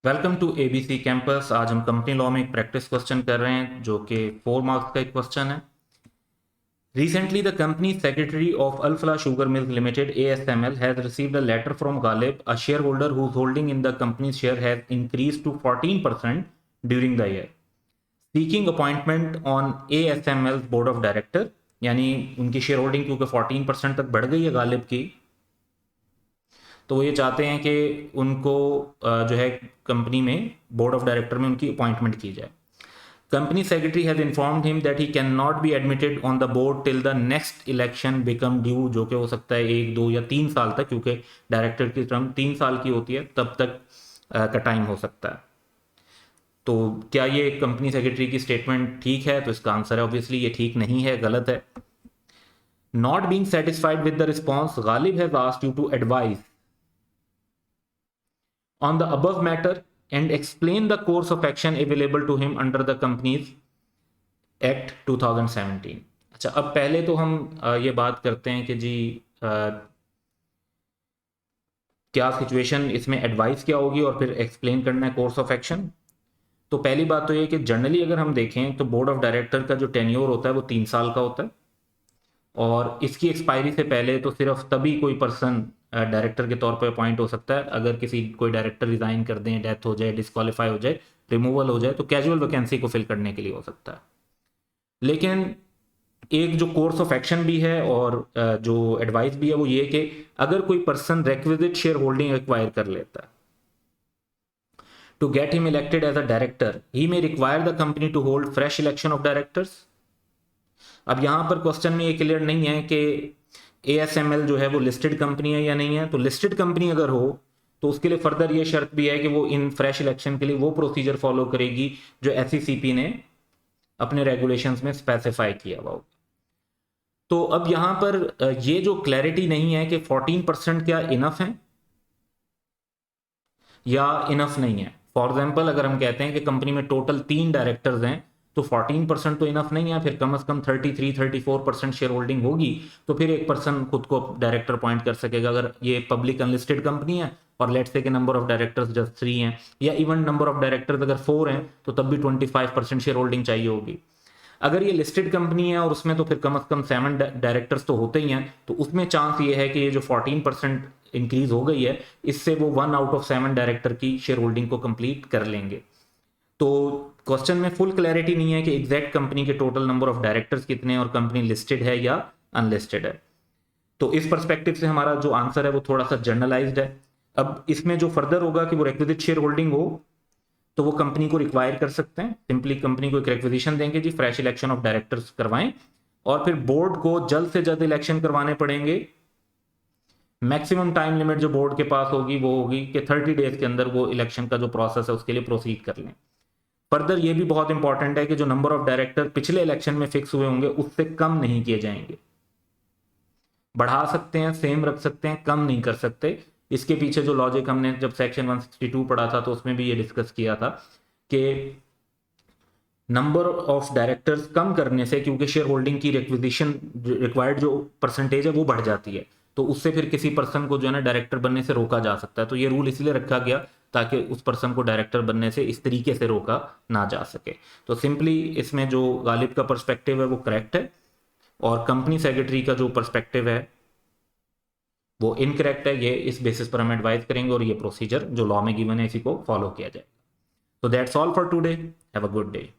Welcome to ABC campus. आज हम company law में एक प्रैक्टिस क्वेश्चन कर रहे हैं जो कि 4 मार्क्स का एक क्वेश्चन है। Recently, the company secretary of Alfala Sugar Mills Limited (ASML) has received a letter from Ghalib, a shareholder whose holding in the company's share has increased to 14% during the year, seeking appointment on ASML's board of director। यानी उनकी share holding क्योंकि 14% तक बढ़ गई है गालिब की, तो वो ये चाहते हैं कि उनको जो है कंपनी में बोर्ड ऑफ डायरेक्टर में उनकी अपॉइंटमेंट की जाए। Company secretary has informed him that he can not be admitted on the board till the next election become due, जो कि हो सकता है 1, 2 या 3 साल तक, क्योंकि डायरेक्टर की टर्म 3 साल की होती है, तब तक का टाइम हो सकता है। तो क्या ये कंपनी सेक्रेटरी की स्टेटमेंट ठीक है? तो इसका आंसर है ऑब्वियसली ये ठीक नहीं है, गलत है। Not being satisfied with the response, Ghalib has asked you to advise on the above matter and explain the course of action available to him under the company's Act 2017। अच्छा, अब पहले तो हम ये बात करते हैं कि जी क्या सिचुएशन इसमें एडवाइस क्या होगी और फिर एक्सप्लेन करना है कोर्स ऑफ एक्शन। तो पहली बात तो ये कि जनरली अगर हम देखें तो बोर्ड ऑफ डायरेक्टर का जो टेन्योर होता है वो 3 साल का होता है, और इसकी एक्सपायरी से पहले तो सिर्फ तभी कोई पर्सन डायरेक्टर के तौर पर अपॉइंट हो सकता है अगर कोई डायरेक्टर रिजाइन कर दें, डेथ हो जाए, डिस्क्वालीफाई हो जाए, रिमूवल हो जाए, तो कैजुअल वैकेंसी को फिल करने के लिए हो सकता है। लेकिन एक जो कोर्स ऑफ एक्शन भी है और जो एडवाइस भी है वो ये कि अगर कोई person requisite share holding acquire कर लेता है to get him elected as a director, he may require the company to hold fresh election of directors. अब यहां पर क्वेश्चन में ये क्लियर नहीं है कि ASML जो है वो लिस्टेड कंपनी है या नहीं है। तो लिस्टेड कंपनी अगर हो तो उसके लिए फर्दर ये शर्त भी है कि वो इन फ्रेश इलेक्शन के लिए वो प्रोसीजर फॉलो करेगी जो SECP ने अपने रेगुलेशंस में स्पेसिफाई किया हुआ हो। तो अब यहां पर ये जो क्लैरिटी नहीं है कि 14% क्या इनफ है या इनफ नहीं है। फॉर एग्जाम्पल, अगर हम कहते हैं कि कंपनी में टोटल 3 डायरेक्टर्स हैं तो 14% तो इनफ नहीं है, फिर कम से कम 33-34% शेयर होल्डिंग होगी तो फिर एक पर्सन खुद को डायरेक्टर अपॉइंट कर सकेगा। अगर ये पब्लिक अनलिस्टेड कंपनी है और लेट्स से के नंबर ऑफ डायरेक्टर्स जस्ट 3 हैं, या इवन नंबर ऑफ डायरेक्टर्स अगर 4 हैं तो तब भी 25% शेयर होल्डिंग चाहिए होगी। अगर ये लिस्टेड कंपनी है और उसमें तो फिर कम से कम 7 डायरेक्टर्स तो होते ही हैं, तो उसमें चांस ये है कि ये जो 14% इंक्रीज हो गई है इससे वो 1 आउट ऑफ 7 डायरेक्टर की शेयर होल्डिंग को कंप्लीट कर लेंगे। तो क्वेश्चन में फुल क्लैरिटी नहीं है कि एग्जैक्ट कंपनी के टोटल नंबर ऑफ डायरेक्टर्स कितने और कंपनी लिस्टेड है या अनलिस्टेड है। तो इस परस्पेक्टिव से हमारा जो आंसर है वो थोड़ा सा जनरलाइज्ड है। अब इसमें जो फर्दर होगा कि वो रिक्विजिट शेयर होल्डिंग हो तो वो कंपनी को रिक्वायर कर सकते हैं, सिंपली कंपनी को एक रिक्विजिशन देंगे जी फ्रेश इलेक्शन ऑफ डायरेक्टर्स करवाएं, और फिर बोर्ड को जल्द से जल्द इलेक्शन करवाने पड़ेंगे। मैक्सिमम टाइम लिमिट जो बोर्ड के पास होगी वो होगी कि 30 डेज के अंदर वो इलेक्शन का जो प्रोसेस है उसके लिए प्रोसीड कर लें। फर्दर ये भी बहुत इंपॉर्टेंट है कि जो नंबर ऑफ डायरेक्टर पिछले इलेक्शन में फिक्स हुए होंगे उससे कम नहीं किए जाएंगे। बढ़ा सकते हैं, सेम रख सकते हैं, कम नहीं कर सकते। इसके पीछे जो लॉजिक हमने जब सेक्शन 162 पढ़ा था तो उसमें भी ये डिस्कस किया था कि नंबर ऑफ डायरेक्टर्स कम करने से, क्योंकि शेयर होल्डिंग की रिक्विजिशन रिक्वायर्ड जो परसेंटेज है वो बढ़ जाती है, तो उससे फिर किसी पर्सन को जो है ना डायरेक्टर बनने से रोका जा सकता है। तो ये रूल इसलिए रखा गया ताकि उस पर्सन को डायरेक्टर बनने से इस तरीके से रोका ना जा सके। तो सिंपली इसमें जो गालिब का पर्सपेक्टिव है वो करेक्ट है, और कंपनी सेक्रेटरी का जो पर्सपेक्टिव है वो इनकरेक्ट है। ये इस बेसिस पर हम एडवाइस करेंगे और ये प्रोसीजर जो लॉ में गिवन है इसी को फॉलो किया जाए। तो that's all for today. Have a good day.